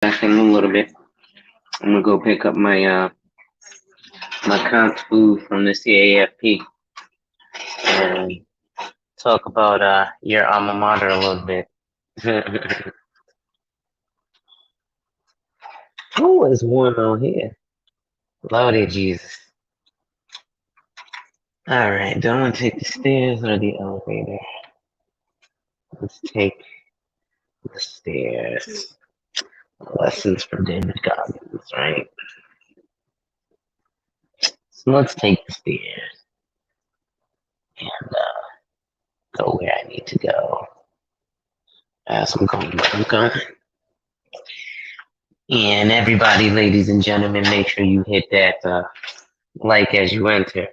Back in a little bit. I'm gonna go pick up my comp food from the CAAFP and talk about your alma mater a little bit. Oh, it's warm out here. Lordy Jesus. All right, do I want to take the stairs or the elevator? Let's take the stairs. Lessons from David Goggins, right? So let's take the stairs and go where I need to go. As I'm going, I'm going. And everybody, ladies and gentlemen, make sure you hit that like as you enter.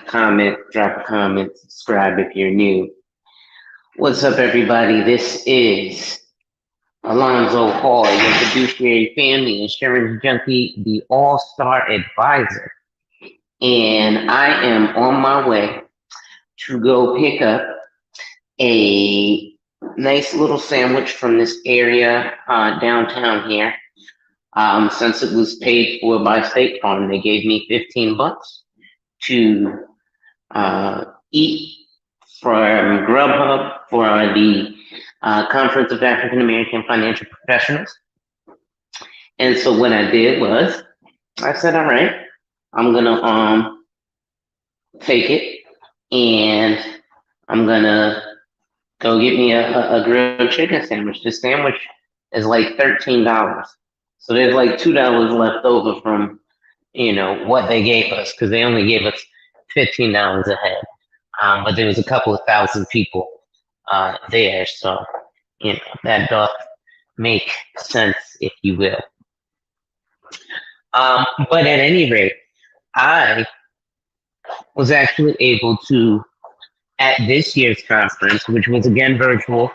Comment, drop a comment, subscribe if you're new. What's up, everybody? This is Alonzo Hall, your fiduciary family insurance junkie, the all-star advisor. And I am on my way to go pick up a nice little sandwich from this area downtown here. Since it was paid for by State Farm, they gave me $15 to eat from Grubhub for the Conference of African American Financial Professionals. And so what I did was, I said, all right, I'm gonna take it and I'm gonna go get me a grilled chicken sandwich. This sandwich is like $13. So there's like $2 left over from, what they gave us, because they only gave us $15 a head. But there was a couple of thousand people there, so that does make sense, if you will. But at any rate, I was actually able to, at this year's conference, which was again virtual,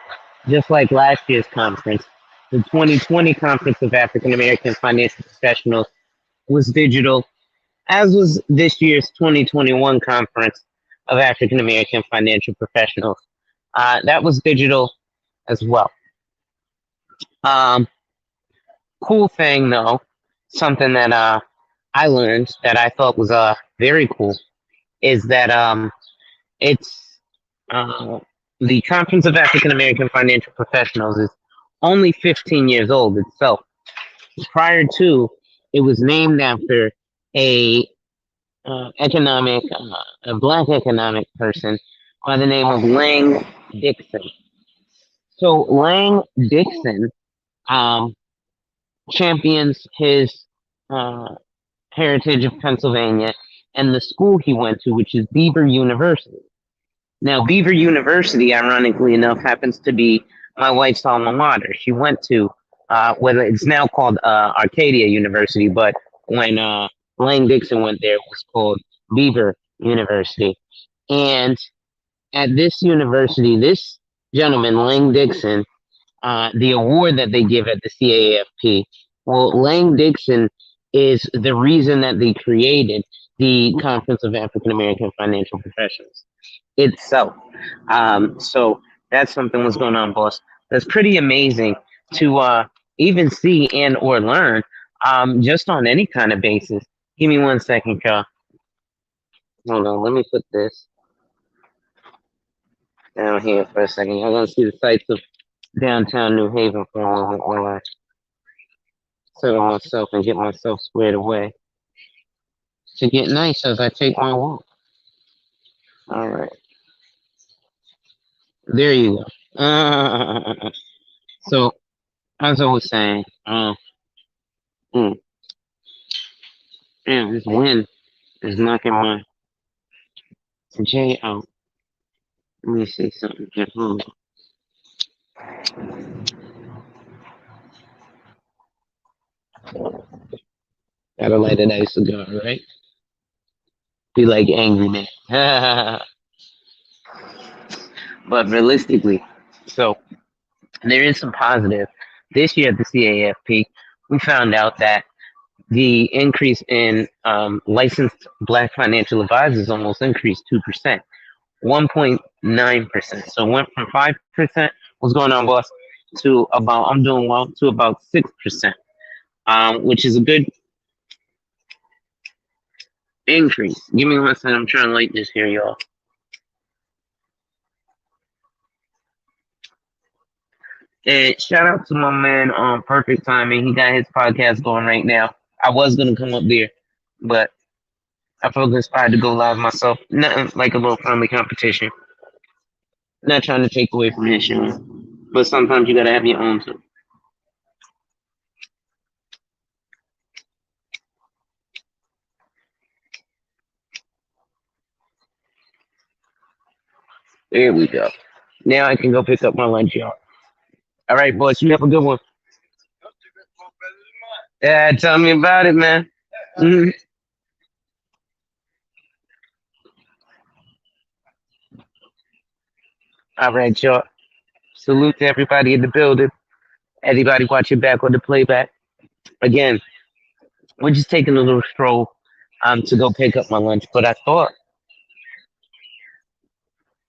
just like last year's conference, the 2020 Conference of African American Financial Professionals was digital, as was this year's 2021 Conference of African American Financial Professionals. That was digital as well. Cool thing though, something that I learned that I thought was very cool, is that it's the Conference of African American Financial Professionals is only 15 years old itself. Prior to, it was named after a black economic person by the name of Lang Dixon. So Lang Dixon champions his heritage of Pennsylvania and the school he went to, which is Beaver University. Now, Beaver University, ironically enough, happens to be my wife's alma mater. She went to, whether it's now called Arcadia University, but when Lang Dixon went there, it was called Beaver University. And at this university, this gentleman, Lang Dixon, the award that they give at the CAAFP, well, Lang Dixon is the reason that they created the Conference of African American Financial Professionals itself. So that's something that's going on, boss. That's pretty amazing to even see and or learn just on any kind of basis. Give me 1 second, y'all. Hold on, let me put this down here for a second. Y'all gonna see the sights of downtown New Haven for a moment while I settle myself and get myself squared away to get nice as I take my walk. All right. There you go. So, as I was saying, this wind is knocking my J out. Let me see something here. Hold on. Gotta light a nice cigar, right? Be like angry man. But realistically, so there is some positive. This year at the CAAFP, we found out that the increase in licensed black financial advisors almost increased 2%, 1.9%. So it went from 5%. What's going on, boss? to about I'm doing well to about 6%, which is a good increase. Give me one second. I'm trying to light this here, y'all. And shout out to my man on Perfect Timing. He got his podcast going right now. I was gonna come up there, but I felt inspired to go live myself. Nothing like a little friendly competition. Not trying to take away from his show, but sometimes you gotta have your own too. There we go. Now I can go pick up my lunch, y'all. All right, boys. You have a good one. Yeah, tell me about it, man. Mhm. All right, y'all. Salute to everybody in the building. Everybody watching back on the playback. Again, we're just taking a little stroll to go pick up my lunch. But I thought,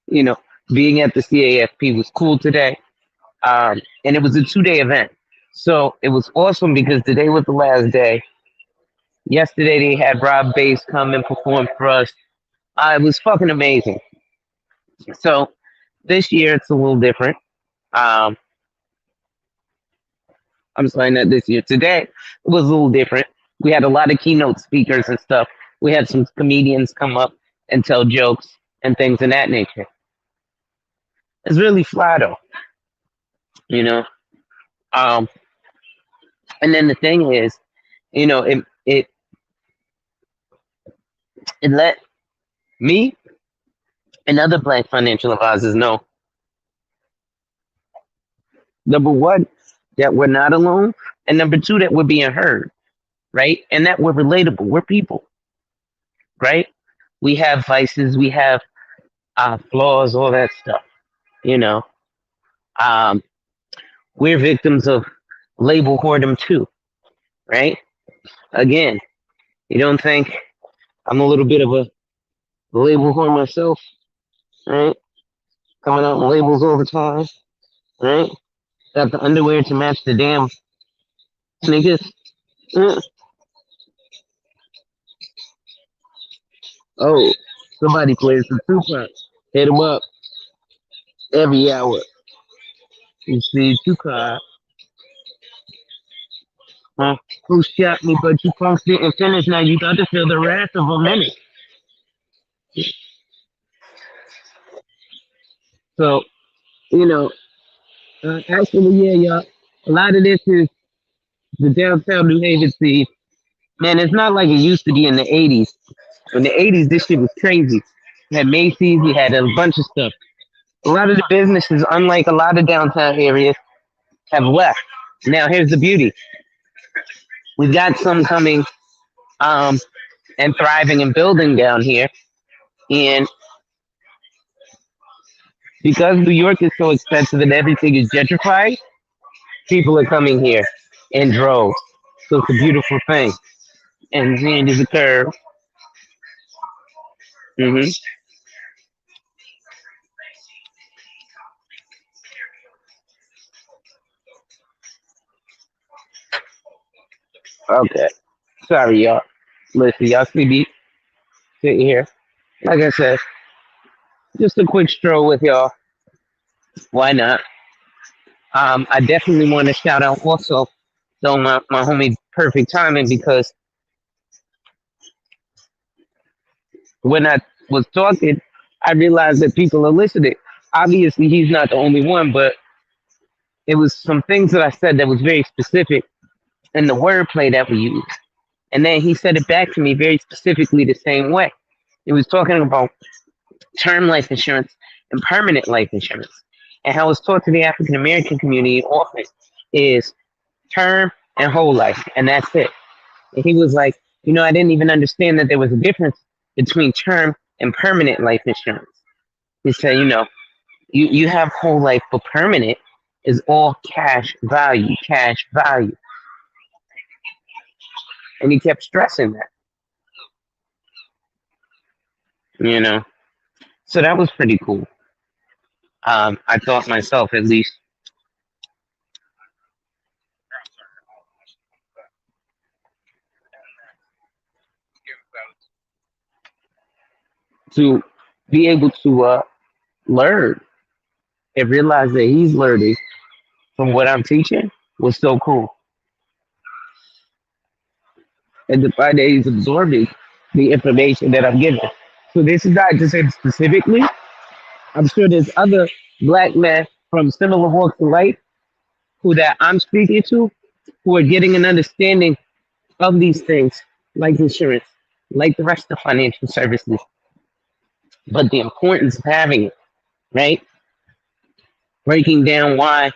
you know, being at the CAFP was cool today. And it was a 2 day event. So it was awesome because today was the last day. Yesterday they had Rob Bass come and perform for us. It was fucking amazing. So this year it's a little different. Um, I'm sorry, not this year. Today it was a little different. We had a lot of keynote speakers and stuff. We had some comedians come up and tell jokes and things of that nature. It's really fly though, you know. Um, and then the thing is, it let me and other black financial advisors know, number one, that we're not alone, and number two, that we're being heard, right? And that we're relatable. We're people, right? We have vices, we have flaws, all that stuff, you know. Um, we're victims of label whoredom too, right? Again, you don't think I'm a little bit of a label whore myself, right? Coming out in labels all the time, right? Got the underwear to match the damn sneakers. Mm. Oh, somebody plays the Tupac. Hit him up every hour. You see Tupac, huh? Who shot me, but you punks didn't finish. Now you got to feel the wrath of a minute. So, you know, actually, yeah, y'all. A lot of this is the downtown New Haven scene. Man, it's not like it used to be in the 80s. In the 80s, this shit was crazy. We had Macy's, we had a bunch of stuff. A lot of the businesses, unlike a lot of downtown areas, have left. Now, here's the beauty. We've got some coming um, and thriving and building down here. And because New York is so expensive and everything is gentrified, people are coming here in droves. So it's a beautiful thing. And then there's a curve. Hmm. Okay. Sorry, y'all. Listen, y'all see me sitting here. Like I said, just a quick stroll with y'all. Why not? I definitely want to shout out also though my homie Perfect Timing because when I was talking, I realized that people are listening. Obviously, he's not the only one, but it was some things that I said that was very specific in the wordplay that we used. And then he said it back to me very specifically the same way. He was talking about term life insurance and permanent life insurance. And how it's taught to the African American community often is term and whole life, and that's it. And he was like, I didn't even understand that there was a difference between term and permanent life insurance. He said, you have whole life, but permanent is all cash value, cash value. And he kept stressing that, you know. So that was pretty cool. I thought myself, at least, to be able to learn and realize that he's learning from what I'm teaching was so cool. And the fact that he's absorbing the information that I'm giving. So this is not just him specifically. I'm sure there's other black men from similar walks of life who that I'm speaking to who are getting an understanding of these things, like insurance, like the rest of financial services, but the importance of having it, right? Breaking down why,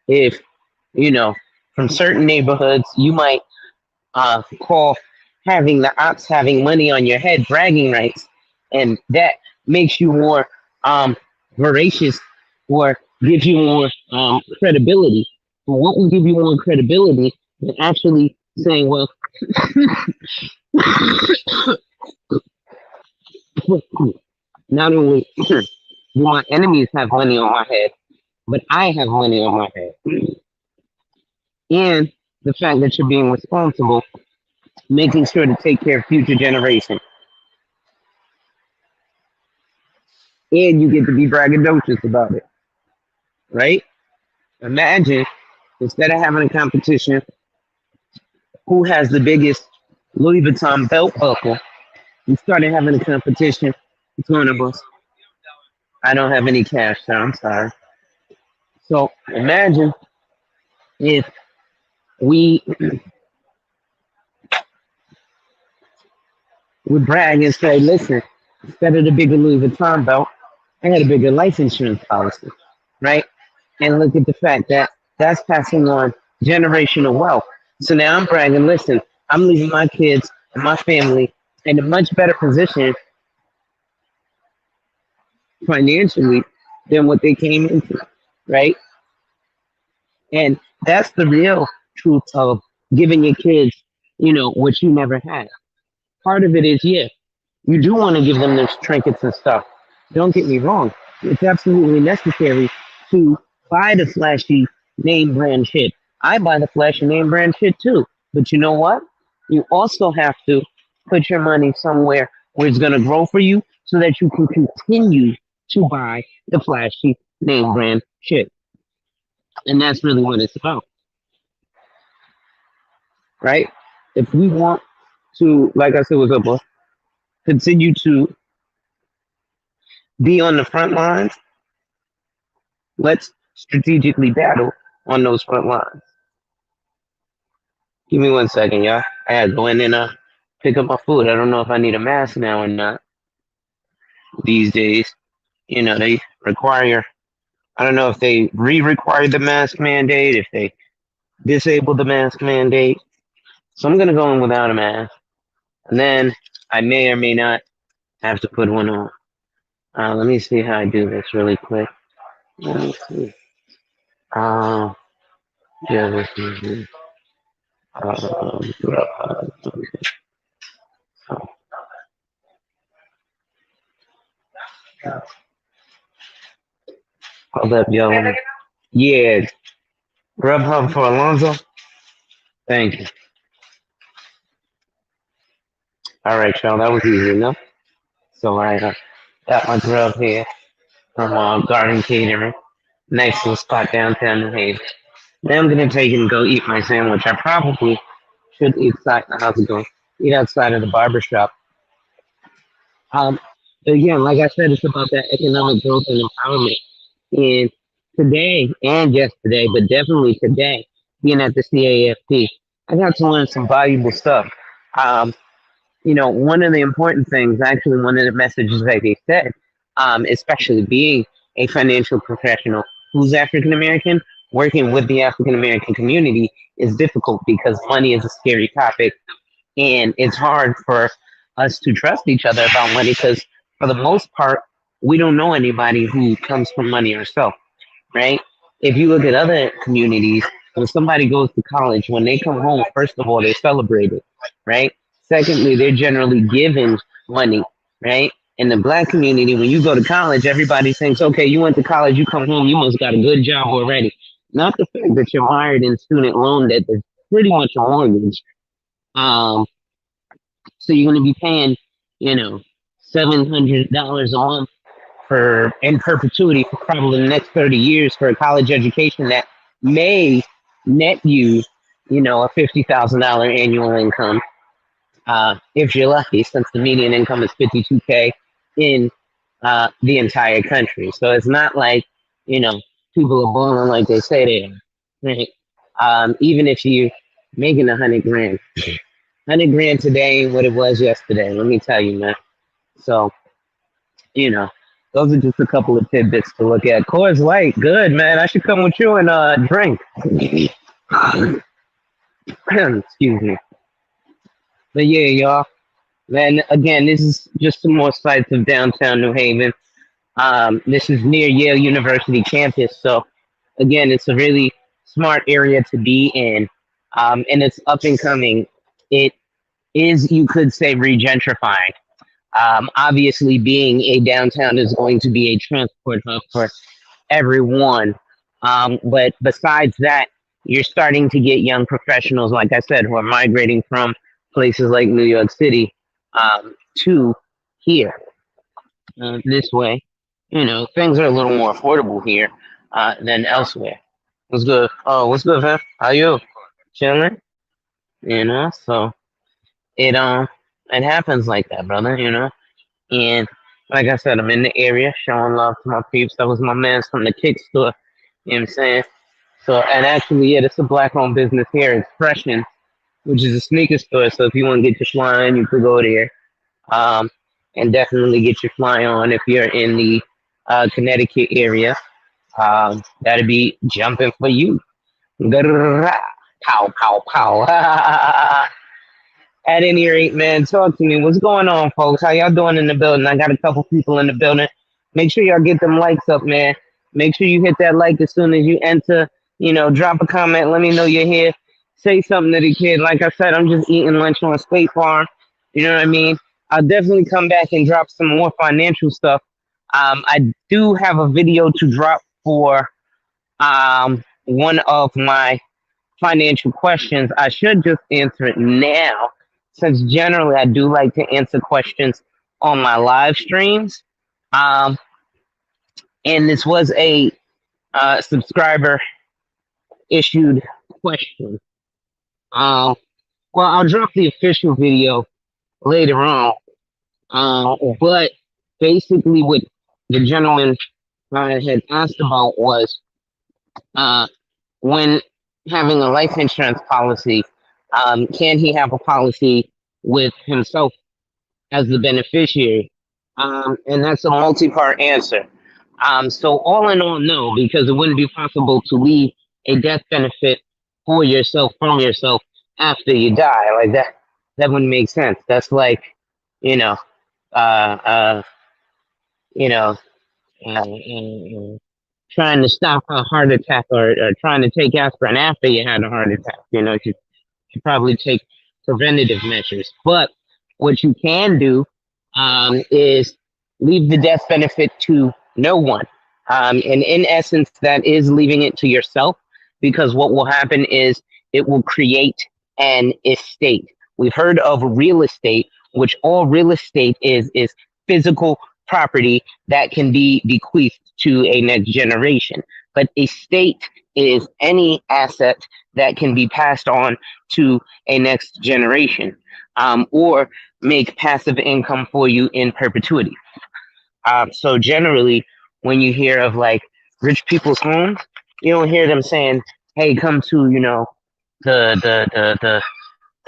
if you know, from certain neighborhoods, you might call having the ops having money on your head bragging rights, and that makes you more voracious or gives you more credibility. But what will give you more credibility than actually saying, well, not only do my enemies have money on my head, but I have money on my head. And the fact that you're being responsible, making sure to take care of future generations. And you get to be braggadocious about it, right? Imagine instead of having a competition, who has the biggest Louis Vuitton belt buckle, we started having a competition. It's one of us. I don't have any cash, so I'm sorry. So imagine if we would brag and say, listen, instead of the bigger Louis Vuitton belt, I had a bigger life insurance policy, right? And look at the fact that that's passing on generational wealth. So now I'm bragging, listen, I'm leaving my kids and my family in a much better position financially than what they came into, right? And that's the real truth of giving your kids, what you never had. Part of it is, yeah, you do want to give them those trinkets and stuff. Don't get me wrong. It's absolutely necessary to buy the flashy name brand shit. I buy the flashy name brand shit too. But you know what? You also have to put your money somewhere where it's going to grow for you so that you can continue to buy the flashy name brand shit. And that's really what it's about, right? If we want to, like I said with Upper, continue to be on the front lines, let's strategically battle on those front lines. Give me 1 second, y'all. I had to go in and pick up my food. I don't know if I need a mask now or not these days. They require, I don't know if they re-require the mask mandate, if they disable the mask mandate. So I'm going to go in without a mask. And then I may or may not have to put one on. Let me see how I do this really quick. Let me see. Uh, yeah, this is, hold up, yo. Yeah, Grubhub for Alonzo. Thank you. All right, y'all. That was easy enough. So I got my grub here from Garden Catering. Nice little spot downtown New Haven. Now I'm gonna take it and go eat my sandwich. I probably should eat outside. How's it going? Eat outside of the barber shop. Um, again, like I said, it's about that economic growth and empowerment. And today and yesterday, but definitely today, being at the CAAFP, I got to learn some valuable stuff. Um, one of the important things, actually, one of the messages that they said, especially being a financial professional who's African American, working with the African American community is difficult because money is a scary topic, and it's hard for us to trust each other about money because, for the most part, we don't know anybody who comes from money ourselves, right? If you look at other communities, when somebody goes to college, when they come home, first of all, they're celebrated, right? Secondly, they're generally given money, right? In the black community, when you go to college, everybody thinks, okay, you went to college, you come home, you must got a good job already. Not the fact that you're mired in student loan debt is pretty much a mortgage. Um, so you're going to be paying, you know, $700 a month for in perpetuity for probably the next 30 years for a college education that may net you, a $50,000 annual income, if you're lucky, since the median income is 52K in the entire country. So it's not like, you know, people are balling like they say they are. Right? Even if you making 100 grand, 100 grand today ain't what it was yesterday. Let me tell you, man. So, you know, those are just a couple of tidbits to look at. Coors Light, good, man. I should come with you and drink. Excuse me. But yeah, y'all. Man, again, this is just some more sites of downtown New Haven. This is near Yale University campus, so again, it's a really smart area to be in, and it's up and coming. It is, you could say, regentrifying. Obviously, being a downtown is going to be a transport hub for everyone. But besides that, you're starting to get young professionals, like I said, who are migrating from places like New York City to here. This way, things are a little more affordable here than elsewhere. What's good? Oh, what's good, man? How you? Chilling? So it happens like that, brother. And like I said, I'm in the area showing love to my peeps. That was my man's from the kick store. You know what I'm saying? So, and actually, yeah, it's a black-owned business here. It's Freshen, which is a sneaker store. So if you want to get your fly on, you could go there. And definitely get your fly on if you're in the Connecticut area. That'd be jumping for you. Pow, pow, pow. At any rate, man, talk to me. What's going on, folks? How y'all doing in the building? I got a couple people in the building. Make sure y'all get them likes up, man. Make sure you hit that like as soon as you enter. Drop a comment. Let me know you're here. Say something to the kid. Like I said, I'm just eating lunch on State Farm. You know what I mean? I'll definitely come back and drop some more financial stuff. I do have a video to drop for one of my financial questions. I should just answer it now, since generally I do like to answer questions on my live streams. And this was a subscriber issued question. Well, I'll drop the official video later on. But basically, what the gentleman had asked about was when having a life insurance policy, can he have a policy with himself as the beneficiary? And that's a multi-part answer. So all in all, no, because it wouldn't be possible to leave a death benefit for yourself from yourself after you die. Like that, that wouldn't make sense. That's like, you know, uh, uh, you know, trying to stop a heart attack or trying to take aspirin after you had a heart attack. You should probably take preventative measures. But what you can do is leave the death benefit to no one. And in essence, that is leaving it to yourself, because what will happen is it will create an estate. We've heard of real estate, which all real estate is physical property that can be bequeathed to a next generation. But estate is any asset that can be passed on to a next generation, or make passive income for you in perpetuity. So generally, when you hear of like rich people's homes, you don't hear them saying, "Hey, come to the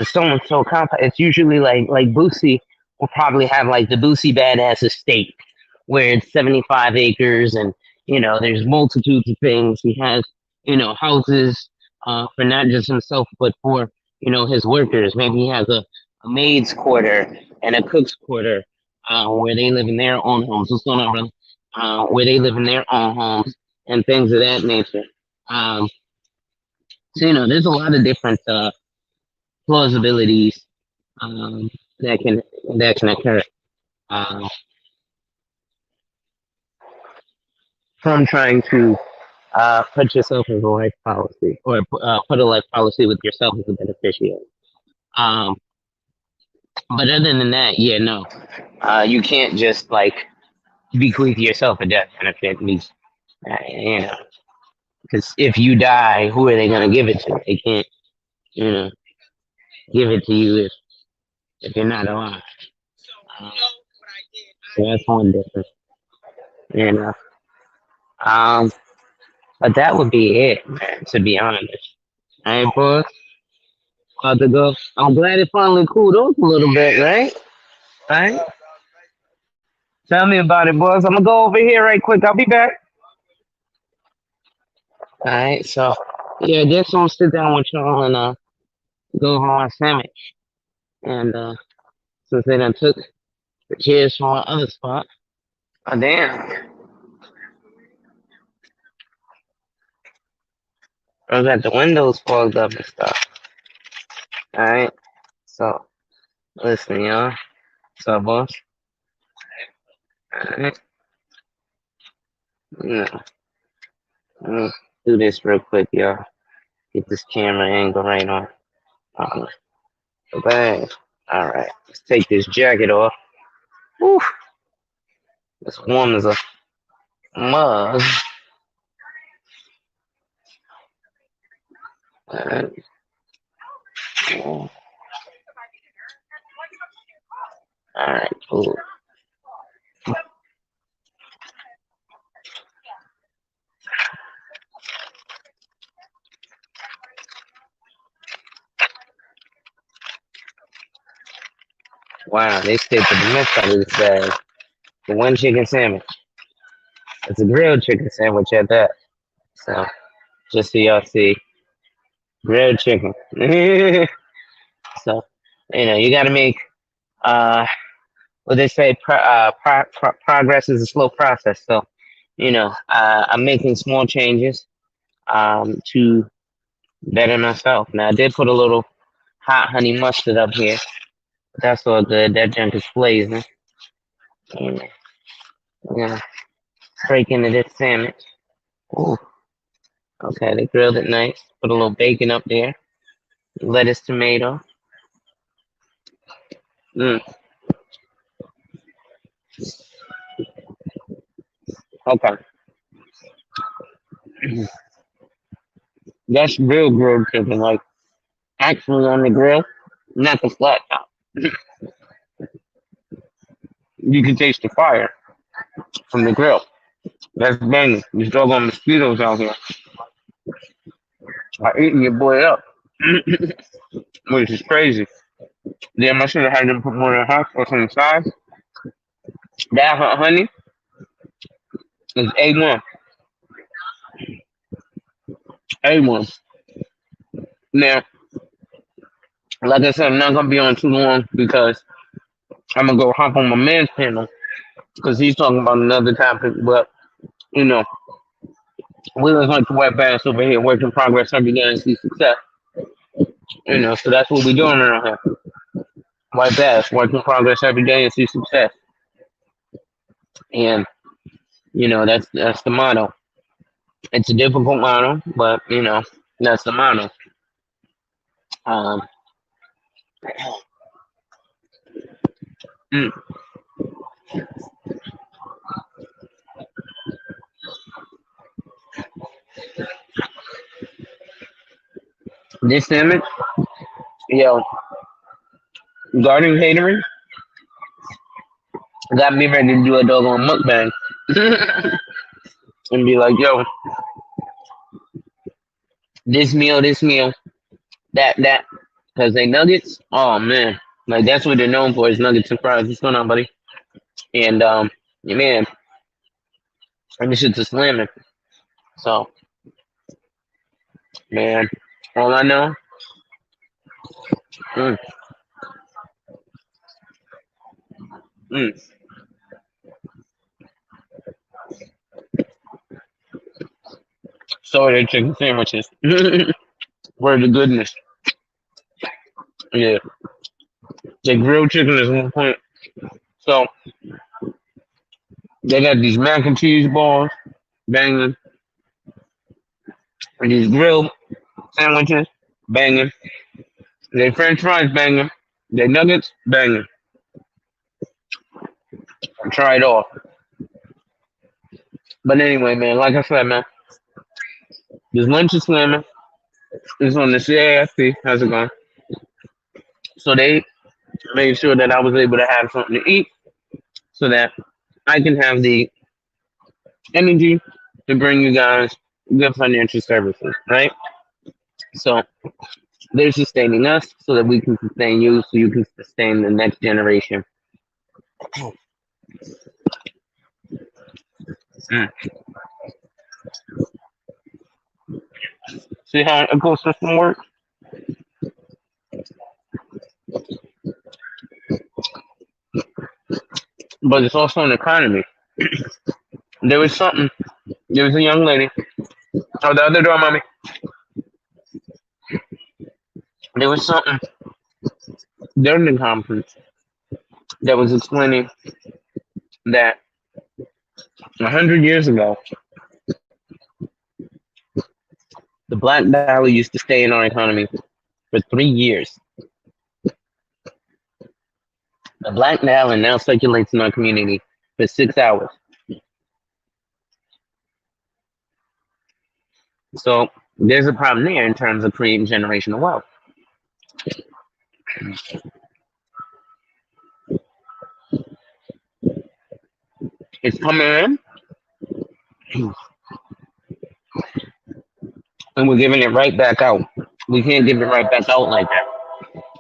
so and so compound." It's usually like Boosie will probably have like the Boosie Badass estate, where it's 75 acres and there's multitudes of things. He has houses for not just himself but for his workers. Maybe he has a maid's quarter and a cook's quarter where they live in their own homes. What's going on, brother? Where they live in their own homes and things of that nature. So there's a lot of different plausibilities that can occur from trying to put yourself as a life policy, or put a life policy with yourself as a beneficiary. Um, But other than that, yeah, no. You can't just like bequeath yourself a death benefit. At least, you know, because if you die, who are they gonna give it to? They can't, you know, give it to you if you're not alive. Um, so that's one difference. You know. Um, but that would be it, man. To be honest, I ain't boss. About to go. I'm glad it finally cooled off a little bit, right? Right? Tell me about it, boys. I'm gonna go over here right quick. I'll be back. All right. So, yeah, I guess I'll sit down with y'all and go home my sandwich. And since they done took the chairs from our other spot, oh damn, I got the windows fogged up and stuff. All right. So, listen, y'all. What's up, boss? All right. Yeah. Let me do this real quick, y'all. Get this camera angle right on the bag. All right. Let's take this jacket off. Whew. It's warm as a mug. All right. All right. Cool. Wow. They stayed for the mess out of this bag. The one chicken sandwich. It's a grilled chicken sandwich at that. So, just so y'all see, grilled chicken. So, you got to make uh what they say, progress is a slow process. So, I'm making small changes to better myself. Now, I did put a little hot honey mustard up here. But that's all good. That junk is blazing. And we're gonna break into this sandwich. Ooh, okay, they grilled it nice. Put a little bacon up there. Lettuce, tomato. Mm, okay. That's real grilled chicken, like actually on the grill, not the flat top. You can taste the fire from the grill. That's banging. These doggone mosquitoes out here are eating your boy up, which is crazy. Damn, I should have had them put more hot sauce on the side. That hot honey is A1. A1. Now, like I said, I'm not going to be on too long because I'm going to go hop on my man's panel because he's talking about another topic. But, you know, we was like to wet bass over here, work in progress every day and see success. So that's what we're doing around here. White bass, work in progress every day and see success. And, that's the motto. It's a difficult motto, but, that's the motto. Um, mm, this sandwich, yo, garden catering got me ready to do a doggone mukbang and be like, yo, this meal, that. Because they nuggets, oh man, like that's what they're known for is nuggets and fries. What's going on, buddy? And yeah, man, and this shit's a slamming. So, man, all I know, mm, mm, so are they chicken sandwiches. Where the goodness, yeah, the grilled chicken is 1 point. So they got these mac and cheese balls, banging, and these grilled sandwiches, banging. They French fries, banging. The nuggets, banging. Try it all. But anyway, man, like I said, man, this lunch is slamming. It's on the CAAFP. How's it going? So they made sure that I was able to have something to eat so that I can have the energy to bring you guys good financial services, right? So they're sustaining us so that we can sustain you, so you can sustain the next generation. Mm. See how an ecosystem works? But it's also an economy. There was something, there was a young lady. Oh, the other door, mommy. There was something during the conference that was explaining that 100 years ago, the black dollar used to stay in our economy for 3 years. The black dollar now circulates in our community for 6 hours. So there's a problem there in terms of creating generational wealth. It's coming in, and we're giving it right back out. We can't give it right back out like that.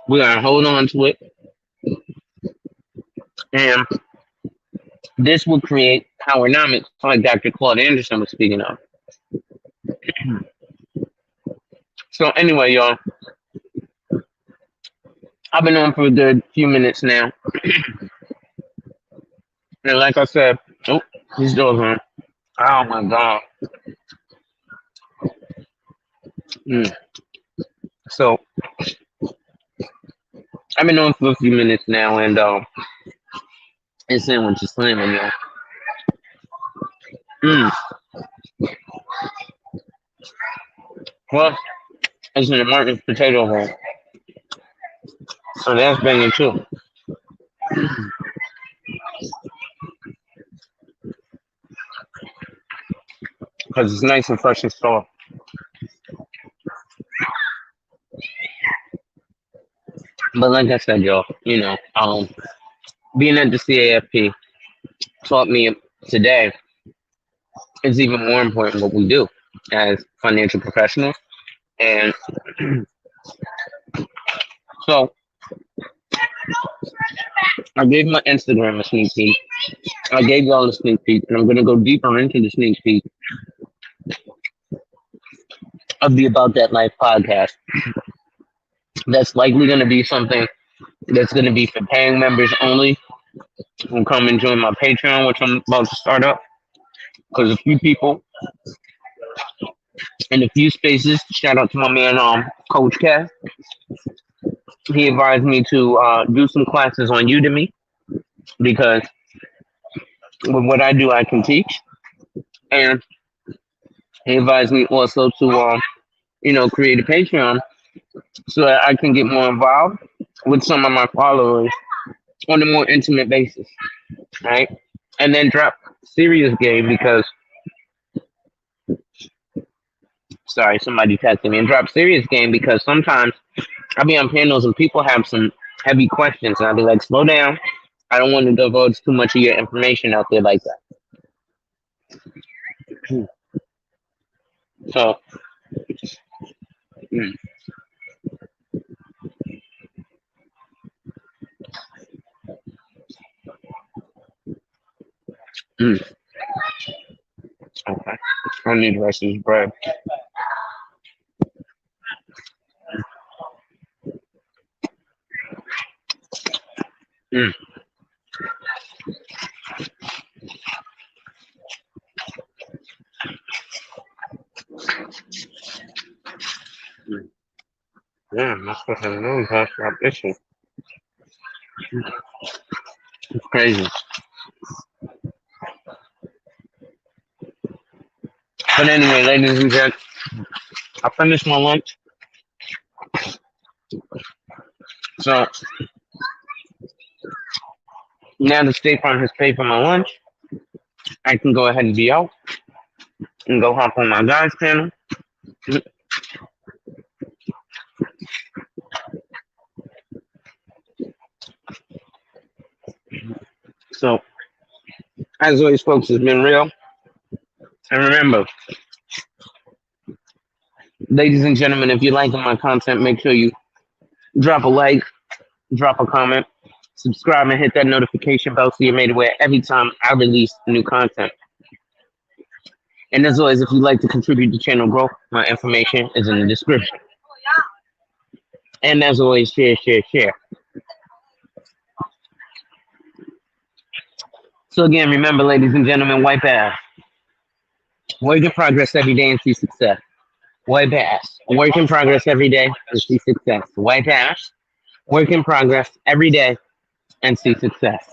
We gotta hold on to it, and this will create powernomics, like Dr. Claude Anderson was speaking of. So anyway, y'all, I've been on for a good few minutes now, and like I said, oh, these doors on. Oh my god. Mm. So I've been on for a few minutes now, and this sandwich is slamming, y'all. Mm. Well, it's in the Martin's potato roll, so that's banging too. Because it's nice and fresh and soft. But like I said, y'all, being at the CAFP taught me today it's even more important what we do as financial professionals. And so I gave my Instagram a sneak peek. I gave y'all a sneak peek, and I'm going to go deeper into the sneak peek of the About That Life podcast. That's likely going to be something that's going to be for paying members only who come and join my Patreon, which I'm about to start up. Because a few people in a few spaces, shout out to my man, Coach Cass. He advised me to do some classes on Udemy because with what I do, I can teach. And he advised me also to, create a Patreon so that I can get more involved with some of my followers on a more intimate basis, right? And then drop serious game because, sorry, somebody texted me, and drop serious game because sometimes I'll be on panels and people have some heavy questions, and I'll be like, slow down. I don't want to divulge too much of your information out there like that. So, mm, mm, okay. I need the rest of this bread. Mm, mm. Damn, that's what I know. That's not issue. It's crazy. But anyway, ladies and gents, I finished my lunch. So Now the State Farm has paid for my lunch, I can go ahead and be out and go hop on my guys panel. So, as always, folks, it's been real. And remember, ladies and gentlemen, if you're liking my content, make sure you drop a like, drop a comment, subscribe, and hit that notification bell so you're made aware every time I release new content. And as always, if you'd like to contribute to channel growth, my information is in the description. And as always, share, share, share. So again, remember, ladies and gentlemen, wipe ass. Work in progress every day and see success. Wipe ass. Work in progress every day and see success. Wipe ass. Work in progress every day and see success.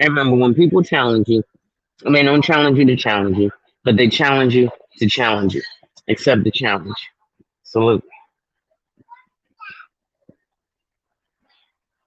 And remember, when people challenge you, they don't challenge you to challenge you, but they challenge you to challenge you. Accept the challenge. Salute.